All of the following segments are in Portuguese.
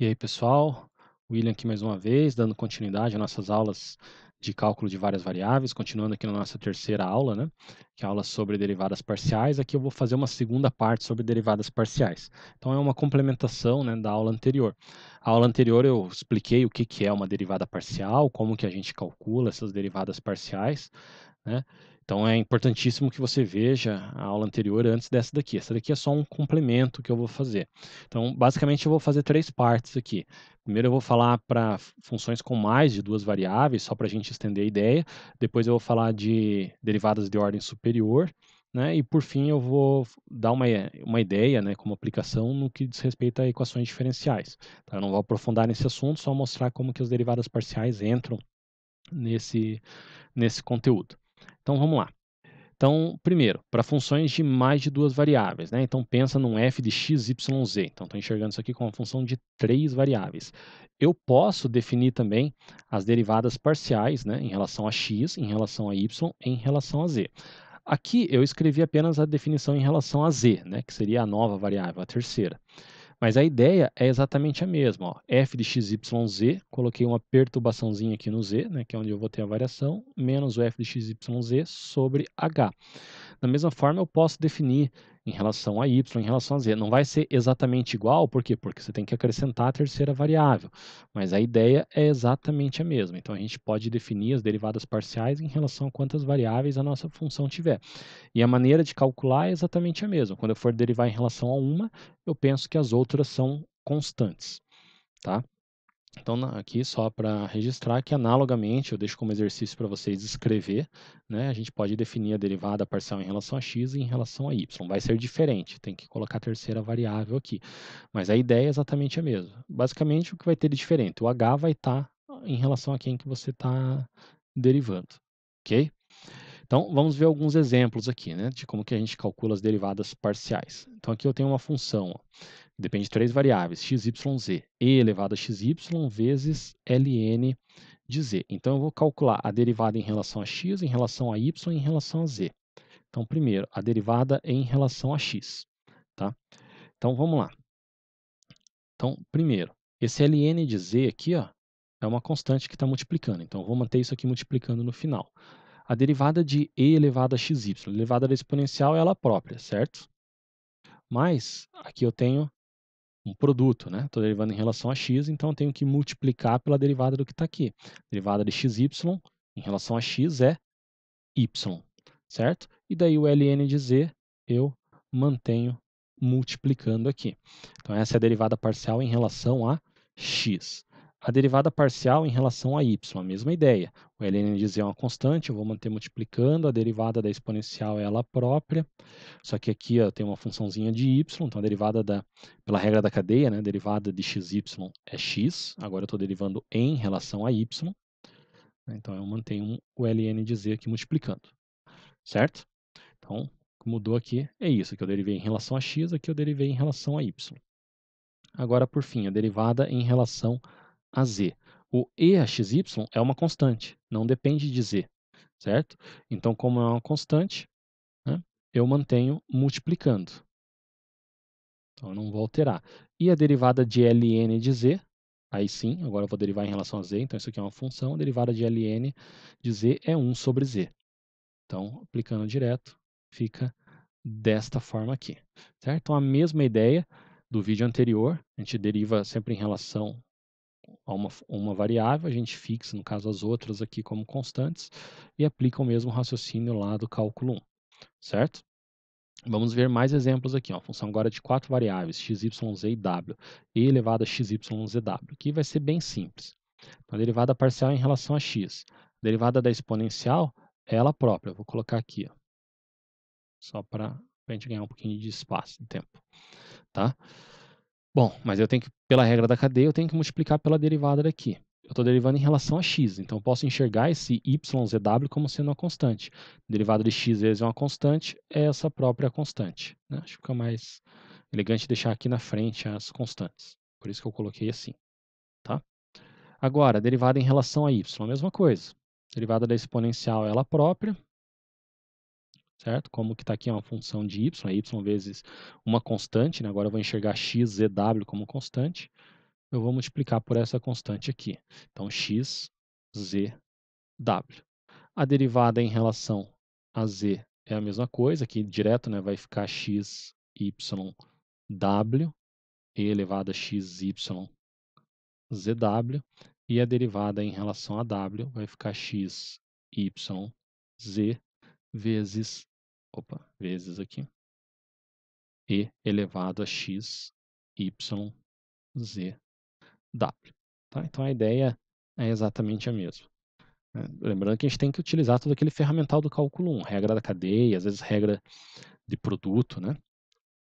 E aí, pessoal? William aqui mais uma vez, dando continuidade às nossas aulas de cálculo de várias variáveis, continuando aqui na nossa terceira aula, né? Que é a aula sobre derivadas parciais. Aqui eu vou fazer uma segunda parte sobre derivadas parciais. Então, é uma complementação, né, da aula anterior. A aula anterior eu expliquei o que é uma derivada parcial, como que a gente calcula essas derivadas parciais, né? Então é importantíssimo que você veja a aula anterior antes dessa daqui. Essa daqui é só um complemento que eu vou fazer. Então, basicamente, eu vou fazer três partes aqui. Primeiro, eu vou falar para funções com mais de duas variáveis, só para a gente estender a ideia. Depois, eu vou falar de derivadas de ordem superior. Né? E, por fim, eu vou dar uma ideia, né, como aplicação no que diz respeito a equações diferenciais. Então, eu não vou aprofundar nesse assunto, só mostrar como que as derivadas parciais entram nesse conteúdo. Então, vamos lá. Então, primeiro, para funções de mais de duas variáveis, né? Então, pensa num f de x, y, z. Então, estou enxergando isso aqui como uma função de três variáveis. Eu posso definir também as derivadas parciais, né? Em relação a x, em relação a y, em relação a z. Aqui, eu escrevi apenas a definição em relação a z, né? Que seria a nova variável, a terceira. Mas a ideia é exatamente a mesma. Ó. F de x, y, z, coloquei uma perturbaçãozinha aqui no z, né, que é onde eu vou ter a variação, menos o f de x, y, z sobre h. Da mesma forma, eu posso definir em relação a y, em relação a z. Não vai ser exatamente igual, por quê? Porque você tem que acrescentar a terceira variável. Mas a ideia é exatamente a mesma. Então, a gente pode definir as derivadas parciais em relação a quantas variáveis a nossa função tiver. E a maneira de calcular é exatamente a mesma. Quando eu for derivar em relação a uma, eu penso que as outras são constantes. Tá? Então, aqui só para registrar que analogamente, eu deixo como exercício para vocês escrever, né? A gente pode definir a derivada parcial em relação a x e em relação a y. Vai ser diferente, tem que colocar a terceira variável aqui. Mas a ideia é exatamente a mesma. Basicamente, o que vai ter de diferente? O h vai estar em relação a quem que você está derivando, ok? Então, vamos ver alguns exemplos aqui, né, de como que a gente calcula as derivadas parciais. Então, aqui eu tenho uma função, ó, que depende de três variáveis, x, y, z, e elevado a xy vezes ln de z. Então, eu vou calcular a derivada em relação a x, em relação a y e em relação a z. Então, primeiro, a derivada em relação a x. Tá? Então, vamos lá. Então, primeiro, esse ln de z aqui, ó, é uma constante que está multiplicando. Então, eu vou manter isso aqui multiplicando no final. A derivada de e elevado a xy, elevada da exponencial é ela própria, certo? Mas aqui eu tenho um produto, né? Estou derivando em relação a x, então eu tenho que multiplicar pela derivada do que está aqui. Derivada de xy em relação a x é y, certo? E daí o ln de z eu mantenho multiplicando aqui. Então essa é a derivada parcial em relação a x. A derivada parcial em relação a y, a mesma ideia. O ln de z é uma constante, eu vou manter multiplicando, a derivada da exponencial é ela própria. Só que aqui ó, tem uma funçãozinha de y, então a derivada pela regra da cadeia, né, a derivada de xy é x, agora eu estou derivando em relação a y, né, então eu mantenho o ln de z aqui multiplicando, certo? Então, o que mudou aqui é isso, que eu derivei em relação a x, aqui eu derivei em relação a y. Agora, por fim, a derivada em relação a z. O e a xy é uma constante, não depende de z, certo? Então, como é uma constante, né, eu mantenho multiplicando. Então, eu não vou alterar. E a derivada de ln de z, aí sim, agora eu vou derivar em relação a z, então isso aqui é uma função, a derivada de ln de z é 1 sobre z. Então, aplicando direto, fica desta forma aqui, certo? Então, a mesma ideia do vídeo anterior, a gente deriva sempre em relação a uma variável, a gente fixa, no caso, as outras aqui como constantes e aplica o mesmo raciocínio lá do cálculo 1, certo? Vamos ver mais exemplos aqui. Ó. A função agora de quatro variáveis, x, y, z e w, e elevado a x, y, z, w. Aqui vai ser bem simples. Então, a derivada parcial em relação a x. A derivada da exponencial é ela própria. Eu vou colocar aqui, ó, só para a gente ganhar um pouquinho de espaço, de tempo. Tá? Bom, mas eu tenho que, pela regra da cadeia, eu tenho que multiplicar pela derivada daqui. Eu estou derivando em relação a x, então eu posso enxergar esse yzw como sendo uma constante. Derivada de x vezes uma constante é essa própria constante. Né? Acho que fica mais elegante deixar aqui na frente as constantes. Por isso que eu coloquei assim. Tá? Agora, derivada em relação a y, a mesma coisa. Derivada da exponencial é ela própria, certo? Como que está aqui uma função de y, é y vezes uma constante, né? Agora eu vou enxergar x, z, w como constante. eu vou multiplicar por essa constante aqui. Então, x, z, w. A derivada em relação a z é a mesma coisa, aqui direto, né, vai ficar x, y, w, e elevado a x, y, zw, e a derivada em relação a w vai ficar x, y, z, vezes aqui, e elevado a x, y, z, w. Tá? Então, a ideia é exatamente a mesma. Lembrando que a gente tem que utilizar todo aquele ferramental do cálculo 1, regra da cadeia, às vezes regra de produto, né?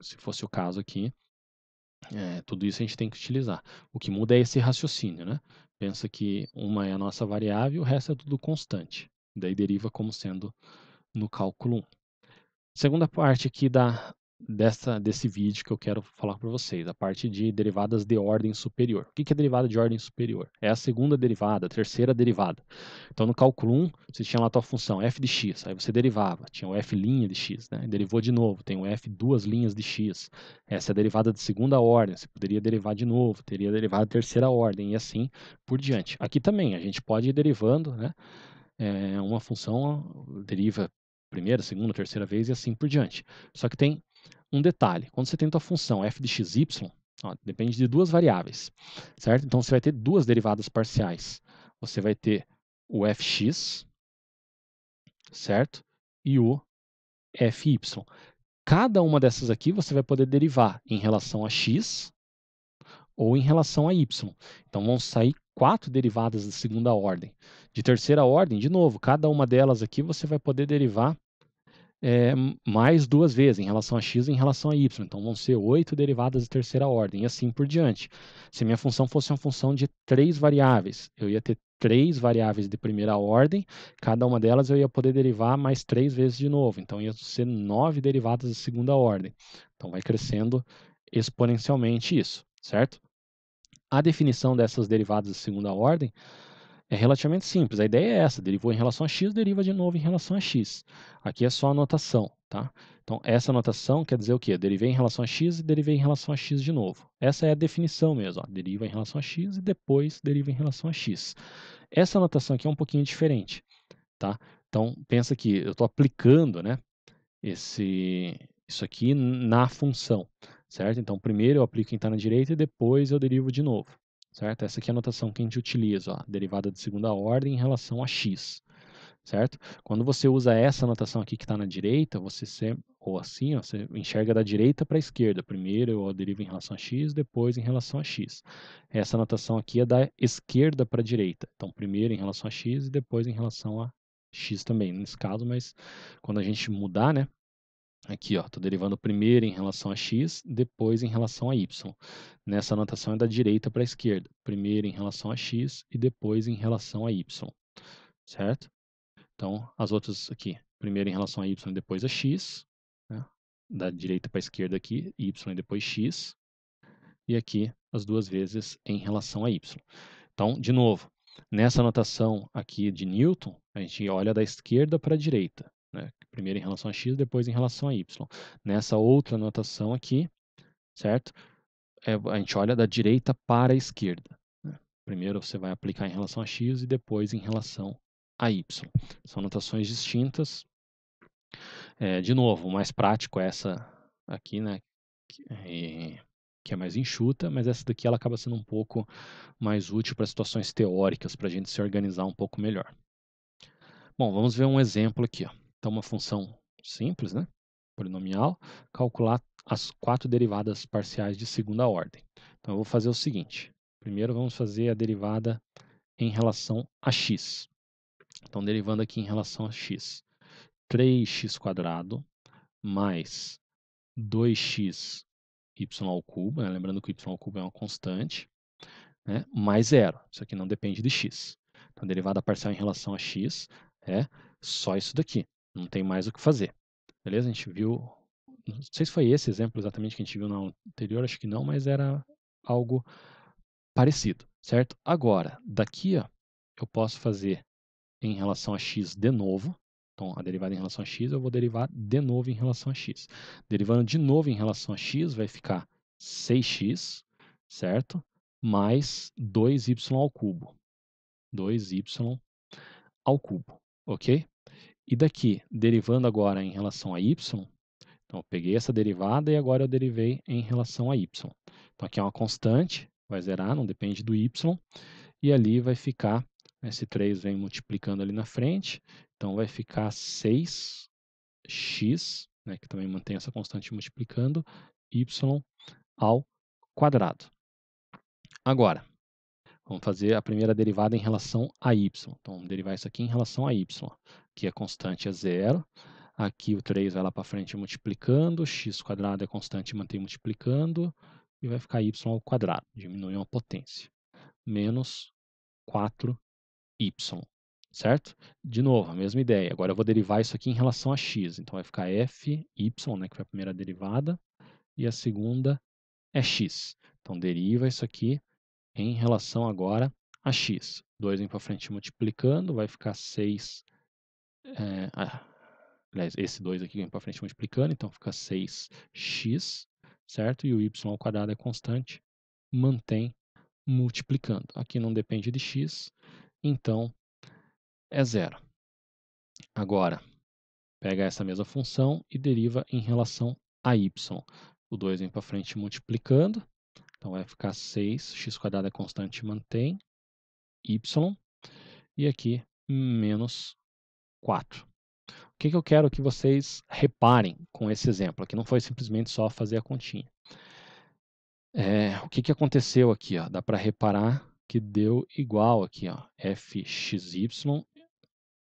Se fosse o caso aqui, tudo isso a gente tem que utilizar. O que muda é esse raciocínio, né? Pensa que uma é a nossa variável e o resto é tudo constante. Daí deriva como sendo no cálculo 1. Segunda parte aqui desse vídeo que eu quero falar para vocês, a parte de derivadas de ordem superior. O que é derivada de ordem superior? É a segunda derivada, a terceira derivada. Então, no cálculo 1, você tinha lá a tua função f de x, aí você derivava, tinha o f' de x, né? Derivou de novo, tem o f duas linhas de x. Essa é a derivada de segunda ordem, você poderia derivar de novo, teria derivada de terceira ordem, e assim por diante. Aqui também, a gente pode ir derivando, né? Uma função deriva primeira, segunda, terceira vez e assim por diante. Só que tem um detalhe. Quando você tem a função f de xy, depende de duas variáveis, certo? Então, você vai ter duas derivadas parciais. Você vai ter o fx, certo? E o fy. Cada uma dessas aqui você vai poder derivar em relação a x ou em relação a y. Então, vão sair 4 derivadas de segunda ordem. De terceira ordem, de novo, cada uma delas aqui você vai poder derivar mais duas vezes, em relação a x e em relação a y. Então, vão ser 8 derivadas de terceira ordem, e assim por diante. Se minha função fosse uma função de 3 variáveis, eu ia ter 3 variáveis de primeira ordem, cada uma delas eu ia poder derivar mais 3 vezes de novo. Então, ia ser 9 derivadas de segunda ordem. Então, vai crescendo exponencialmente isso, certo? A definição dessas derivadas de segunda ordem é relativamente simples. A ideia é essa: derivou em relação a x, deriva de novo em relação a x. Aqui é só a notação, tá? Então, essa notação quer dizer o quê? Derivei em relação a x e derivei em relação a x de novo. Essa é a definição mesmo. Ó. Deriva em relação a x e depois deriva em relação a x. Essa notação aqui é um pouquinho diferente, tá? Então, pensa que eu estou aplicando, né, isso aqui na função, certo? Então, primeiro eu aplico quem está na direita e depois eu derivo de novo, certo? Essa aqui é a notação que a gente utiliza, ó, derivada de segunda ordem em relação a x, certo? Quando você usa essa notação aqui que está na direita, ou assim, ó, você enxerga da direita para a esquerda. Primeiro eu derivo em relação a x, depois em relação a x. Essa notação aqui é da esquerda para a direita. Então, primeiro em relação a x e depois em relação a x também, nesse caso, mas quando a gente mudar, né? Aqui, ó, estou derivando primeiro em relação a x, depois em relação a y. Nessa anotação é da direita para a esquerda. Primeiro em relação a x e depois em relação a y. Certo? Então, as outras aqui. Primeiro em relação a y e depois a x. Né? Da direita para a esquerda aqui, y e depois x. E aqui, as duas vezes em relação a y. Então, de novo, nessa anotação aqui de Newton, a gente olha da esquerda para a direita. Né? Primeiro em relação a x, depois em relação a y. Nessa outra anotação aqui, certo? A gente olha da direita para a esquerda. Né? Primeiro você vai aplicar em relação a x e depois em relação a y. São notações distintas. De novo, o mais prático é essa aqui, né? Que é mais enxuta, mas essa daqui ela acaba sendo um pouco mais útil para situações teóricas, para a gente se organizar um pouco melhor. Bom, vamos ver um exemplo aqui. Ó. Então, uma função simples, né? Polinomial, calcular as 4 derivadas parciais de segunda ordem. Então, eu vou fazer o seguinte. Primeiro, vamos fazer a derivada em relação a x. Então, derivando aqui em relação a x. 3x² mais 2x y ao cubo, né? Lembrando que o y ao cubo é uma constante, né? Mais zero. Isso aqui não depende de x. Então, a derivada parcial em relação a x é só isso daqui. Não tem mais o que fazer. Beleza? A gente viu... Não sei se foi esse exemplo exatamente que a gente viu na anterior, acho que não, mas era algo parecido, certo? Agora, daqui, ó, eu posso fazer em relação a x de novo. Então, a derivada em relação a x, eu vou derivar de novo em relação a x. Derivando de novo em relação a x, vai ficar 6x, certo? mais 2y ao cubo. 2y ao cubo, ok? E daqui, derivando agora em relação a y, então eu peguei essa derivada e agora eu derivei em relação a y. Então aqui é uma constante, vai zerar, não depende do y, e ali vai ficar, esse 3 vem multiplicando ali na frente, então vai ficar 6x, né, que também mantém essa constante multiplicando, y ao quadrado. Agora, vamos fazer a primeira derivada em relação a y. Então, vamos derivar isso aqui em relação a y. Aqui a constante é zero. Aqui o 3 vai lá para frente multiplicando. X quadrado é constante e mantém multiplicando. E vai ficar y ao quadrado. Diminui uma potência. Menos 4y. Certo? De novo, a mesma ideia. Agora eu vou derivar isso aqui em relação a x. Então vai ficar fy, né, que foi a primeira derivada. E a segunda é x. Então deriva isso aqui em relação agora a x. 2 vem para frente multiplicando, vai ficar 6. Aliás, esse 2 aqui vem para frente multiplicando, então fica 6x, certo? E o y ao quadrado é constante, mantém multiplicando. Aqui não depende de x, então é zero. Agora, pega essa mesma função e deriva em relação a y. O 2 vem para frente multiplicando, então vai ficar 6, x quadrado é constante, mantém, y, e aqui menos 4. O que eu quero que vocês reparem com esse exemplo? Aqui não foi simplesmente só fazer a continha. O que aconteceu aqui? Ó? Dá para reparar que deu igual aqui, ó, fxy,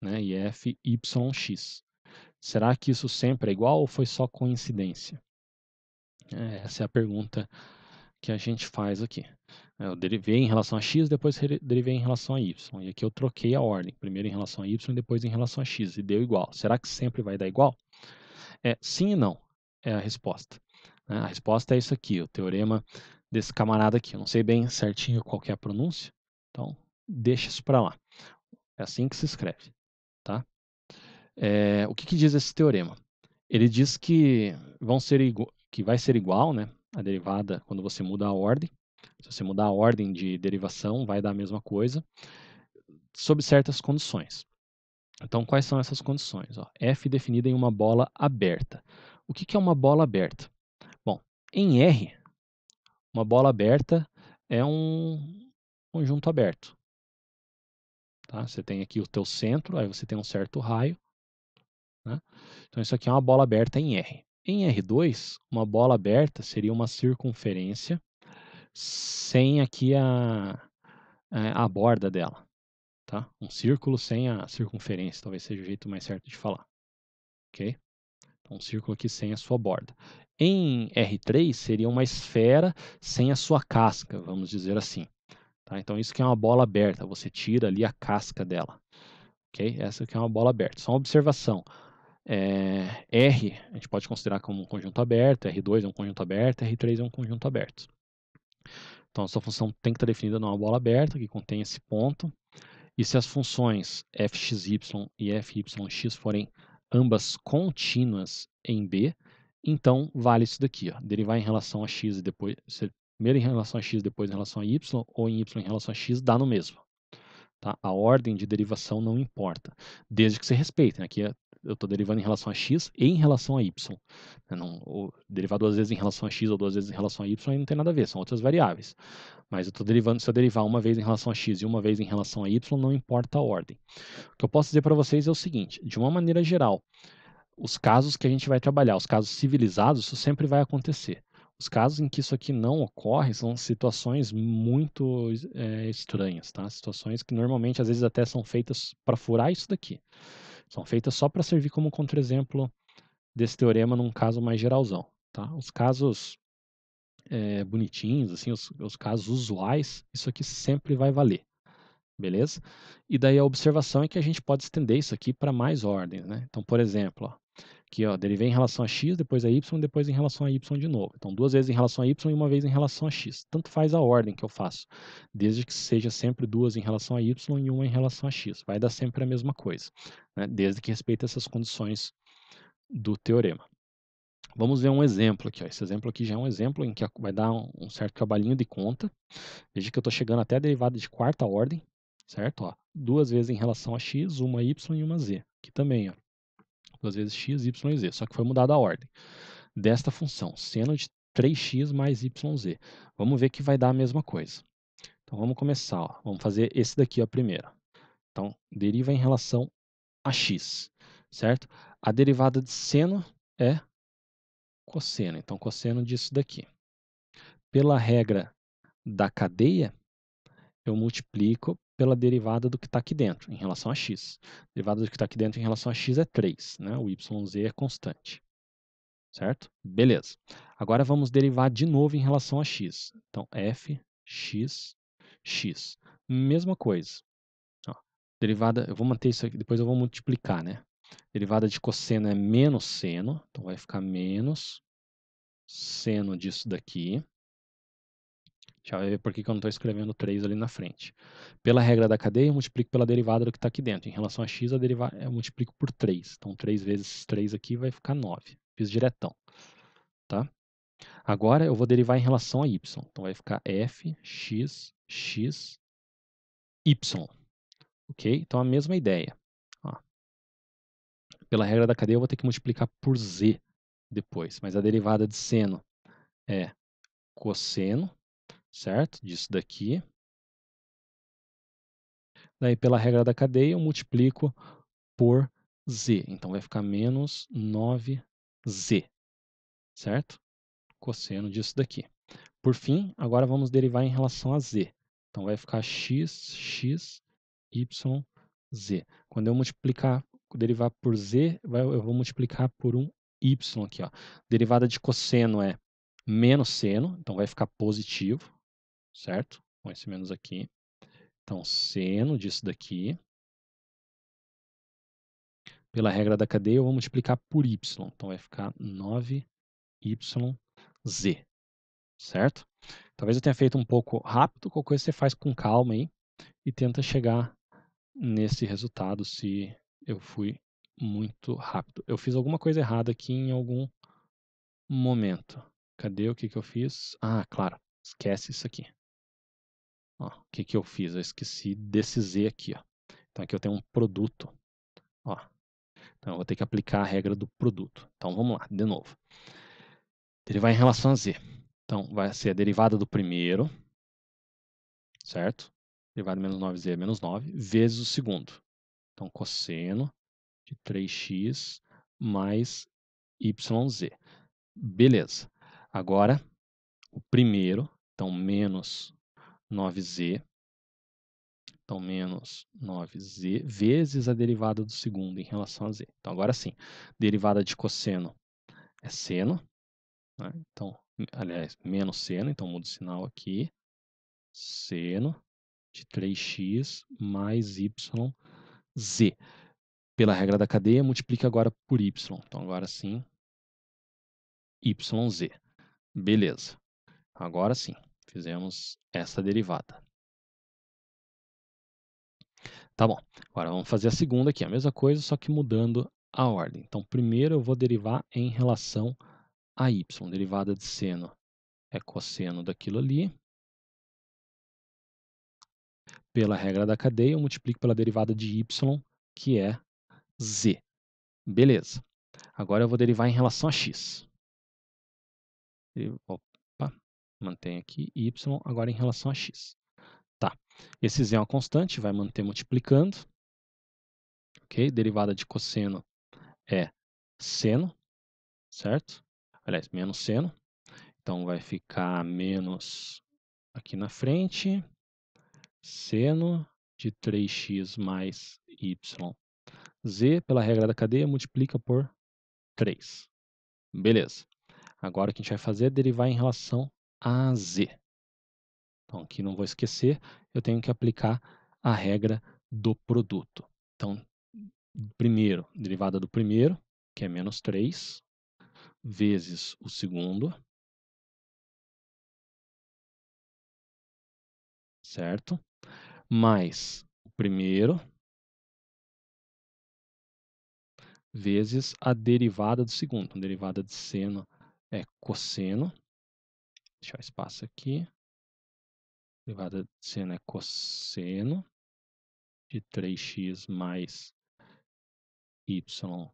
né, e fyx. Será que isso sempre é igual ou foi só coincidência? Essa é a pergunta que a gente faz aqui. Eu derivei em relação a x, depois derivei em relação a y. E aqui eu troquei a ordem. Primeiro em relação a y, depois em relação a x. E deu igual. Será que sempre vai dar igual? Sim e não é a resposta. A resposta é isso aqui, o teorema desse camarada aqui. Eu não sei bem certinho qual que é a pronúncia, então deixa isso para lá. É assim que se escreve. Tá? O que diz esse teorema? Ele diz que, que vai ser igual, né, a derivada quando você muda a ordem. Se você mudar a ordem de derivação, vai dar a mesma coisa, sob certas condições. Então, quais são essas condições? F definida em uma bola aberta. O que é uma bola aberta? Bom, em R, uma bola aberta é um conjunto aberto. Tá? Você tem aqui o teu centro, aí você tem um certo raio. Né? Então, isso aqui é uma bola aberta em R. Em R2, uma bola aberta seria uma circunferência sem aqui a borda dela. Tá? Um círculo sem a circunferência, talvez seja o jeito mais certo de falar. Ok? Então, um círculo aqui sem a sua borda. Em R3 seria uma esfera sem a sua casca, vamos dizer assim. Tá? Então isso aqui é uma bola aberta, você tira ali a casca dela. Ok? Essa aqui é uma bola aberta. Só uma observação. R a gente pode considerar como um conjunto aberto, R2 é um conjunto aberto, R3 é um conjunto aberto. Então, a sua função tem que estar definida numa bola aberta, que contém esse ponto. E se as funções fxy e fyx forem ambas contínuas em B, então vale isso daqui. Ó. Derivar em relação a x e depois... Primeiro em relação a x, depois em relação a y, ou em y em relação a x, dá no mesmo. Tá? A ordem de derivação não importa, desde que você respeite. Né? Aqui eu estou derivando em relação a x e em relação a y. Derivar duas vezes em relação a x ou duas vezes em relação a y aí não tem nada a ver, são outras variáveis. Mas eu estou derivando, se eu derivar uma vez em relação a x e uma vez em relação a y, não importa a ordem. O que eu posso dizer para vocês é o seguinte, de uma maneira geral, os casos que a gente vai trabalhar, os casos civilizados, isso sempre vai acontecer. Os casos em que isso aqui não ocorre são situações muito estranhas, tá? Situações que normalmente, às vezes, até são feitas para furar isso daqui. São feitas só para servir como contra-exemplo desse teorema num caso mais geralzão, tá? Os casos bonitinhos, assim, os casos usuais, isso aqui sempre vai valer, beleza? E daí a observação é que a gente pode estender isso aqui para mais ordens, né? Então, por exemplo, ó, aqui, ó, derivei em relação a x, depois a y, depois em relação a y de novo. Então, duas vezes em relação a y e uma vez em relação a x. Tanto faz a ordem que eu faço, desde que seja sempre duas em relação a y e uma em relação a x. Vai dar sempre a mesma coisa, né? Desde que respeite essas condições do teorema. Vamos ver um exemplo aqui, ó. Esse exemplo aqui já é um exemplo em que vai dar um certo trabalhinho de conta. Veja que eu estou chegando até a derivada de quarta ordem, certo? Ó, duas vezes em relação a x, uma y e uma z. Aqui também, ó, duas vezes x, y e z, só que foi mudada a ordem desta função, seno de 3x mais yz. Vamos ver que vai dar a mesma coisa. Então vamos começar, ó. Vamos fazer esse daqui ó, primeiro. Então, deriva em relação a x, certo? A derivada de seno é cosseno, então cosseno disso daqui. Pela regra da cadeia, eu multiplico pela derivada do que está aqui dentro, em relação a x. A derivada do que está aqui dentro em relação a x é 3, né? O yz é constante, certo? Beleza. Agora vamos derivar de novo em relação a x. Então, f, x, x. Mesma coisa. Ó, derivada, eu vou manter isso aqui, depois eu vou multiplicar, né? Derivada de cosseno é menos seno, então vai ficar menos seno disso daqui. Já vai ver por que eu não estou escrevendo 3 ali na frente. Pela regra da cadeia, eu multiplico pela derivada do que está aqui dentro. Em relação a x, eu multiplico por 3. Então, 3 vezes 3 aqui vai ficar 9. Fiz diretão. Tá? Agora, eu vou derivar em relação a y. Então, vai ficar f, x, x, y. Ok? Então, a mesma ideia. Ó. Pela regra da cadeia, eu vou ter que multiplicar por z depois. Mas a derivada de seno é cosseno, certo? Disso daqui. Daí, pela regra da cadeia, eu multiplico por z. Então, vai ficar menos 9z, certo? Cosseno disso daqui. Por fim, agora vamos derivar em relação a z. Então, vai ficar x, x, y, z. Quando eu derivar por z, eu vou multiplicar por um y aqui. Ó. Derivada de cosseno é menos seno, então vai ficar positivo, certo? Com esse menos aqui. Então, seno disso daqui. Pela regra da cadeia, eu vou multiplicar por y. Então, vai ficar 9yz, certo? Talvez eu tenha feito um pouco rápido, qualquer coisa você faz com calma aí e tenta chegar nesse resultado se eu fui muito rápido. Eu fiz alguma coisa errada aqui em algum momento. Cadê o que eu fiz? Ah, claro, esquece isso aqui. Ó, o que eu fiz? Eu esqueci desse z aqui. Ó. Então aqui eu tenho um produto. Ó. Então eu vou ter que aplicar a regra do produto. Então vamos lá, de novo. Derivar em relação a z. Então vai ser a derivada do primeiro, certo? Derivada de menos 9z é menos 9, vezes o segundo. Então cosseno de 3x mais yz. Beleza. Agora, o primeiro, então menos 9z, então menos 9z, vezes a derivada do segundo em relação a z. Então agora sim, derivada de cosseno é seno, né? Então, aliás, menos seno, então mudo o sinal aqui, seno de 3x mais yz. Pela regra da cadeia, multiplica agora por y. Então agora sim, yz. Beleza. Agora sim, fizemos essa derivada. Tá bom. Agora vamos fazer a segunda aqui, a mesma coisa, só que mudando a ordem. Então, primeiro eu vou derivar em relação a y. Derivada de seno é cosseno daquilo ali. Pela regra da cadeia, eu multiplico pela derivada de y, que é z. Beleza. Agora eu vou derivar em relação a x. Opa, mantém aqui y, agora em relação a x. Tá. Esse z é uma constante, vai manter multiplicando. Ok? Derivada de cosseno é seno, certo? Aliás, menos seno. Então, vai ficar menos aqui na frente, seno de 3x mais yz, pela regra da cadeia, multiplica por 3. Beleza. Agora, o que a gente vai fazer é derivar em relação a z. Então, aqui não vou esquecer, eu tenho que aplicar a regra do produto. Então, primeiro, derivada do primeiro, que é menos 3, vezes o segundo, certo? Mais o primeiro, vezes a derivada do segundo. Então, derivada de seno é cosseno. Deixa eu espaço aqui. Derivada de seno é cosseno de 3x mais yz.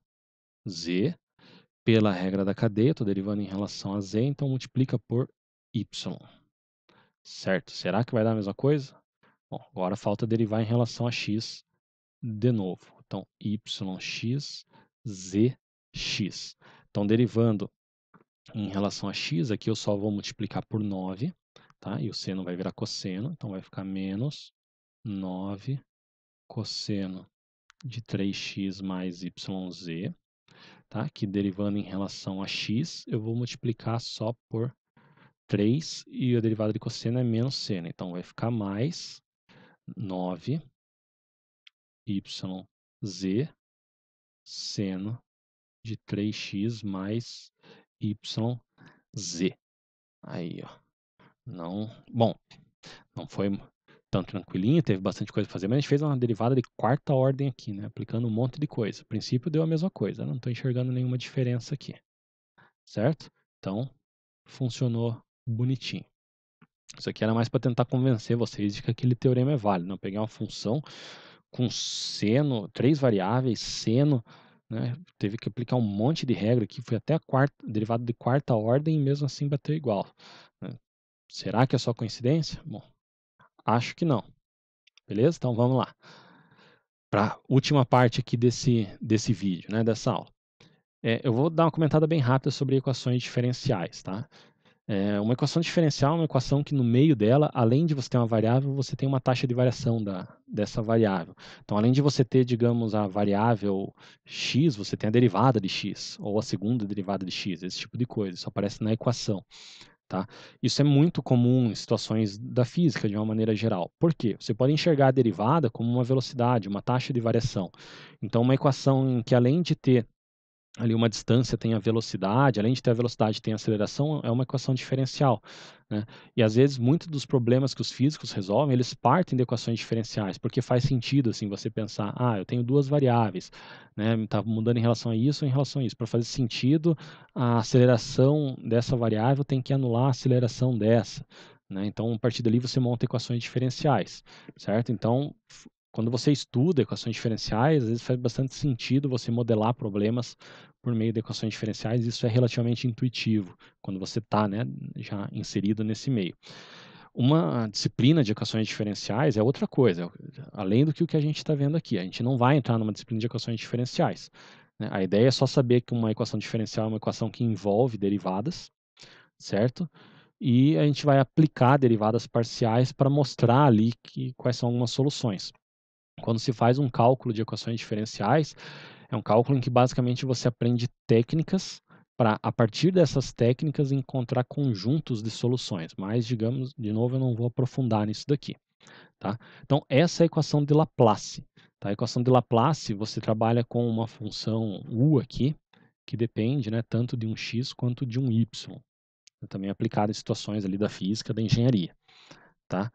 Pela regra da cadeia, estou derivando em relação a z, então multiplica por y. Certo? Será que vai dar a mesma coisa? Bom, agora falta derivar em relação a x de novo. Então, yx, zx. Então, derivando em relação a x, aqui eu só vou multiplicar por 9, tá? E o seno vai virar cosseno, então vai ficar menos 9 cosseno de 3x mais yz, tá? Que derivando em relação a x, eu vou multiplicar só por 3 e a derivada de cosseno é menos seno. Então, vai ficar mais 9 yz seno de 3x mais yz. Aí, ó. Não, bom, não foi tão tranquilinho, teve bastante coisa para fazer, mas a gente fez uma derivada de quarta ordem aqui, né? Aplicando um monte de coisa. A princípio deu a mesma coisa, não estou enxergando nenhuma diferença aqui, certo? Então, funcionou bonitinho. Isso aqui era mais para tentar convencer vocês de que aquele teorema é válido. Não peguei uma função com seno, 3 variáveis, seno, né? Teve que aplicar um monte de regra aqui, foi até a derivada de quarta ordem e mesmo assim bateu igual, né? Será que é só coincidência? Bom, acho que não. Beleza? Então vamos lá. Para a última parte aqui desse vídeo, né, dessa aula. Eu vou dar uma comentada bem rápida sobre equações diferenciais, tá? Uma equação diferencial é uma equação que no meio dela, além de você ter uma variável, você tem uma taxa de variação dessa variável. Então, além de você ter, digamos, a variável x, você tem a derivada de x, ou a segunda derivada de x, esse tipo de coisa. Isso aparece na equação. Tá? Isso é muito comum em situações da física, de uma maneira geral. Por quê? Você pode enxergar a derivada como uma velocidade, uma taxa de variação. Então, uma equação em que, além de ter ali uma distância tem a velocidade, além de ter a velocidade tem a aceleração, é uma equação diferencial, né? E às vezes muitos dos problemas que os físicos resolvem, eles partem de equações diferenciais, porque faz sentido assim você pensar, eu tenho duas variáveis, né? Está mudando em relação a isso ou em relação a isso. Para fazer sentido, a aceleração dessa variável tem que anular a aceleração dessa, né? Então, a partir dali você monta equações diferenciais, certo? Então, quando você estuda equações diferenciais, às vezes faz bastante sentido você modelar problemas por meio de equações diferenciais. Isso é relativamente intuitivo quando você está, né, já inserido nesse meio. Uma disciplina de equações diferenciais é outra coisa, além do que o que a gente está vendo aqui. A gente não vai entrar numa disciplina de equações diferenciais, né? A ideia é só saber que uma equação diferencial é uma equação que envolve derivadas, certo? E a gente vai aplicar derivadas parciais para mostrar ali quais são algumas soluções. Quando se faz um cálculo de equações diferenciais, é um cálculo em que basicamente você aprende técnicas para, a partir dessas técnicas, encontrar conjuntos de soluções. Mas, digamos, de novo, eu não vou aprofundar nisso daqui, tá? Então, essa é a equação de Laplace, tá? A equação de Laplace, você trabalha com uma função u aqui, que depende, né, tanto de um x quanto de um y. Também aplicada em situações ali da física, da engenharia, tá?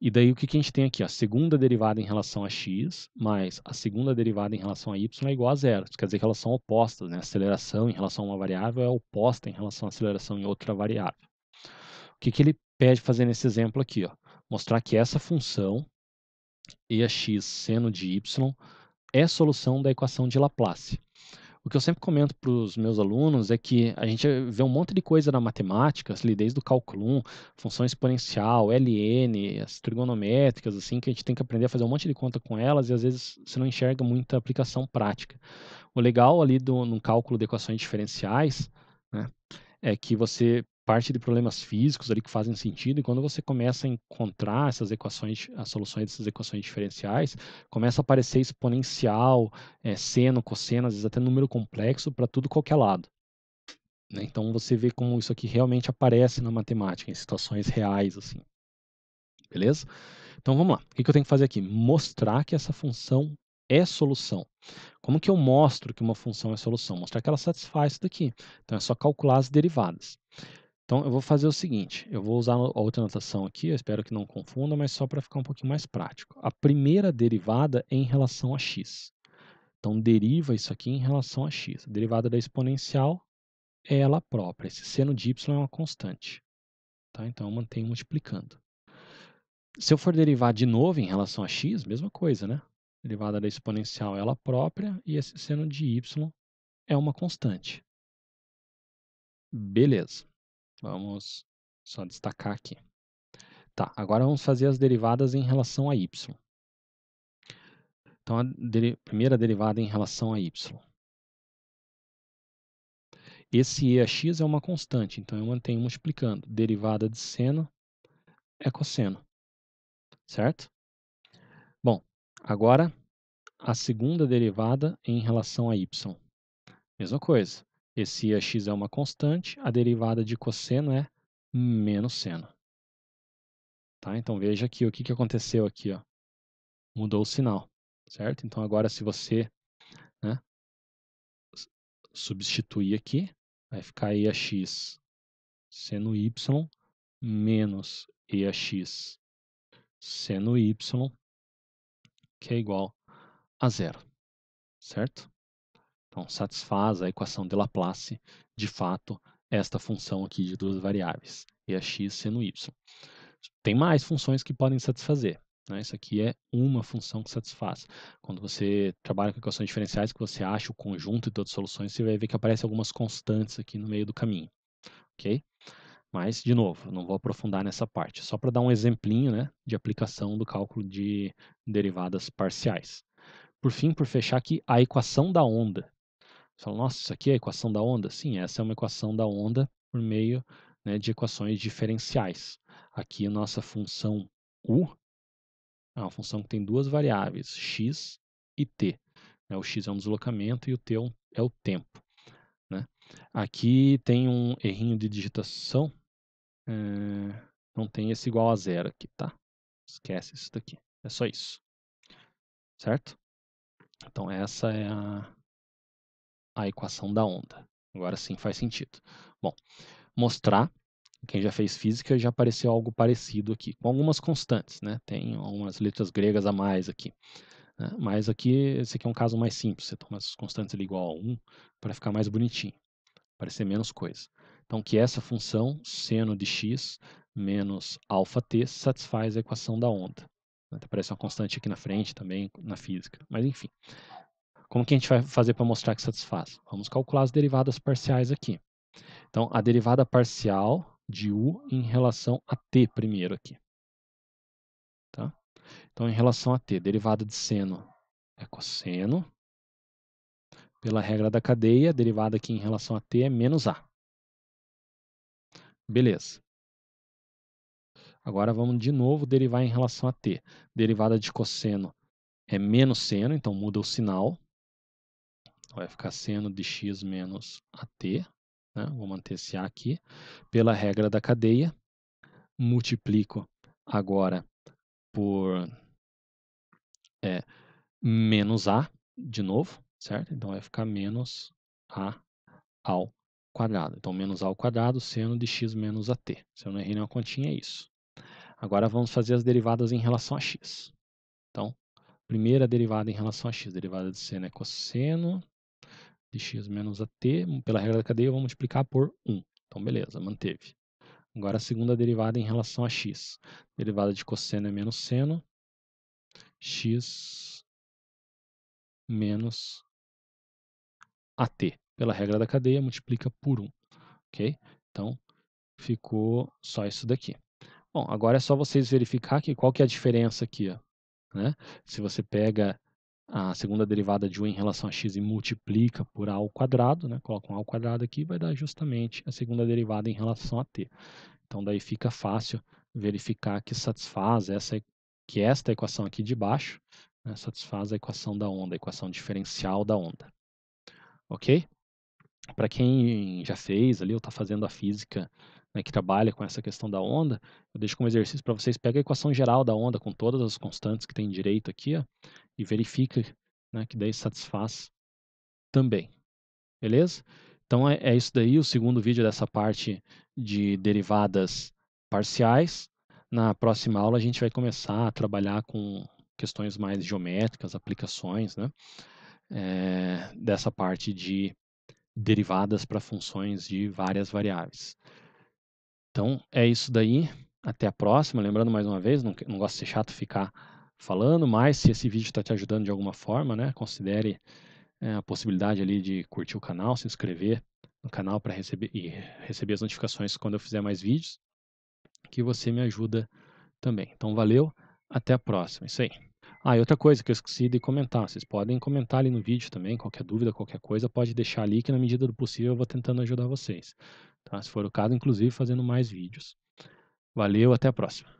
E daí o que a gente tem aqui? A segunda derivada em relação a x mais a segunda derivada em relação a y é igual a zero. Isso quer dizer que elas são opostas, né? A aceleração em relação a uma variável é oposta em relação à aceleração em outra variável. O que ele pede fazer nesse exemplo aqui? Ó? Mostrar que essa função e a x seno de y é solução da equação de Laplace. O que eu sempre comento para os meus alunos é que a gente vê um monte de coisa na matemática, ali, desde o cálculo 1, função exponencial, ln, as trigonométricas, assim, que a gente tem que aprender a fazer um monte de conta com elas e às vezes você não enxerga muita aplicação prática. O legal ali no cálculo de equações diferenciais, né, é que você parte de problemas físicos ali que fazem sentido, e quando você começa a encontrar essas equações, as soluções dessas equações diferenciais, começa a aparecer exponencial, seno, cosseno, às vezes até número complexo para tudo qualquer lado, né? Então você vê como isso aqui realmente aparece na matemática, em situações reais, assim. Beleza? Então vamos lá. O que eu tenho que fazer aqui? Mostrar que essa função é solução. Como que eu mostro que uma função é solução? Mostrar que ela satisfaz isso daqui. Então é só calcular as derivadas. Então, eu vou fazer o seguinte, eu vou usar a outra notação aqui, eu espero que não confunda, mas só para ficar um pouquinho mais prático. A primeira derivada é em relação a x. Então, deriva isso aqui em relação a x. A derivada da exponencial é ela própria. Esse seno de y é uma constante. Tá? Então, eu mantenho multiplicando. Se eu for derivar de novo em relação a x, mesma coisa, né? Derivada da exponencial é ela própria e esse seno de y é uma constante. Beleza. Vamos só destacar aqui. Tá, agora vamos fazer as derivadas em relação a y. Então, a primeira derivada em relação a y. Esse ex é uma constante, então eu mantenho multiplicando. Derivada de seno é cosseno, certo? Bom, agora a segunda derivada em relação a y. Mesma coisa. Esse ex é uma constante, a derivada de cosseno é menos seno. Tá? Então veja aqui o que aconteceu aqui. Ó. Mudou o sinal, certo? Então agora se você, né, substituir aqui, vai ficar ex seno y menos ex seno y, que é igual a zero, certo? Então, satisfaz a equação de Laplace, de fato, esta função aqui de duas variáveis, ex seno y. Tem mais funções que podem satisfazer. Né? Isso aqui é uma função que satisfaz. Quando você trabalha com equações diferenciais, que você acha o conjunto de todas as soluções, você vai ver que aparecem algumas constantes aqui no meio do caminho. Ok? Mas, de novo, não vou aprofundar nessa parte. Só para dar um exemplinho, né, de aplicação do cálculo de derivadas parciais. Por fim, por fechar aqui, a equação da onda. Você fala, nossa, isso aqui é a equação da onda? Sim, essa é uma equação da onda por meio, né, de equações diferenciais. Aqui a nossa função u é uma função que tem duas variáveis, x e t. O x é um deslocamento e o t é o tempo. Né? Aqui tem um errinho de digitação. Não tem esse igual a zero aqui, tá? Esquece isso daqui. É só isso. Certo? Então, essa é a equação da onda. Agora sim faz sentido. Bom, mostrar, quem já fez física já apareceu algo parecido aqui, com algumas constantes, né? Tem algumas letras gregas a mais aqui. Né? Mas aqui, esse aqui é um caso mais simples. Você toma as constantes ali igual a 1 para ficar mais bonitinho, parecer menos coisa. Então, que essa função, seno de x menos alfa t, satisfaz a equação da onda. Aparece uma constante aqui na frente também, na física. Mas, enfim. Como que a gente vai fazer para mostrar que satisfaz? Vamos calcular as derivadas parciais aqui. Então, a derivada parcial de u em relação a t primeiro aqui. Tá? Então, em relação a t, derivada de seno é cosseno. Pela regra da cadeia, a derivada aqui em relação a t é menos a. Beleza. Agora vamos de novo derivar em relação a t. Derivada de cosseno é menos seno, então muda o sinal. Vai ficar seno de x menos at. Né? Vou manter esse a aqui. Pela regra da cadeia, multiplico agora por menos a, de novo, certo? Então vai ficar menos a ao quadrado. Então, menos a ao quadrado, seno de x menos at. Se eu não errei nenhuma continha, é isso. Agora vamos fazer as derivadas em relação a x. Então, primeira derivada em relação a x. Derivada de seno é cosseno de x menos at. Pela regra da cadeia, eu vou multiplicar por 1. Então, beleza, manteve. Agora, a segunda derivada em relação a x. Derivada de cosseno é menos seno. X menos at. Pela regra da cadeia, multiplica por 1. Ok? Então, ficou só isso daqui. Bom, agora é só vocês verificar que qual que é a diferença aqui. Ó, né? Se você pega a segunda derivada de u em relação a x e multiplica por a ao quadrado, né? Coloca um a ao quadrado aqui, vai dar justamente a segunda derivada em relação a t. Então, daí fica fácil verificar que satisfaz que esta equação aqui de baixo, né, satisfaz a equação da onda, a equação diferencial da onda. Ok? Para quem já fez ali ou está fazendo a física, né, que trabalha com essa questão da onda, eu deixo como exercício para vocês, pega a equação geral da onda com todas as constantes que tem direito aqui, ó, e verifica, né, que daí satisfaz também. Beleza? Então é isso daí, o segundo vídeo dessa parte de derivadas parciais. Na próxima aula a gente vai começar a trabalhar com questões mais geométricas, aplicações, né? dessa parte de derivadas para funções de várias variáveis. Então, é isso daí. Até a próxima. Lembrando mais uma vez, não gosto de ser chato ficar falando, mas se esse vídeo está te ajudando de alguma forma, né, considere a possibilidade ali de curtir o canal, se inscrever no canal para receber as notificações quando eu fizer mais vídeos, que você me ajuda também. Então, valeu, até a próxima. Isso aí. Ah, e outra coisa que eu esqueci de comentar, vocês podem comentar ali no vídeo também, qualquer dúvida, qualquer coisa, pode deixar ali que na medida do possível eu vou tentando ajudar vocês. Tá? Se for o caso, inclusive fazendo mais vídeos. Valeu, até a próxima.